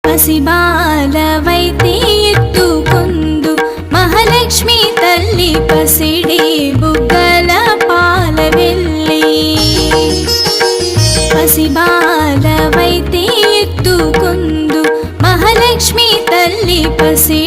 పసిబాలవైతే ఎత్తుకొందు మహాలక్ష్మి తల్లి పసిడి బుగ్గల పాలవెల్లి. పసిబాలవైతే ఎత్తుకొందు మహాలక్ష్మి తల్లి పసి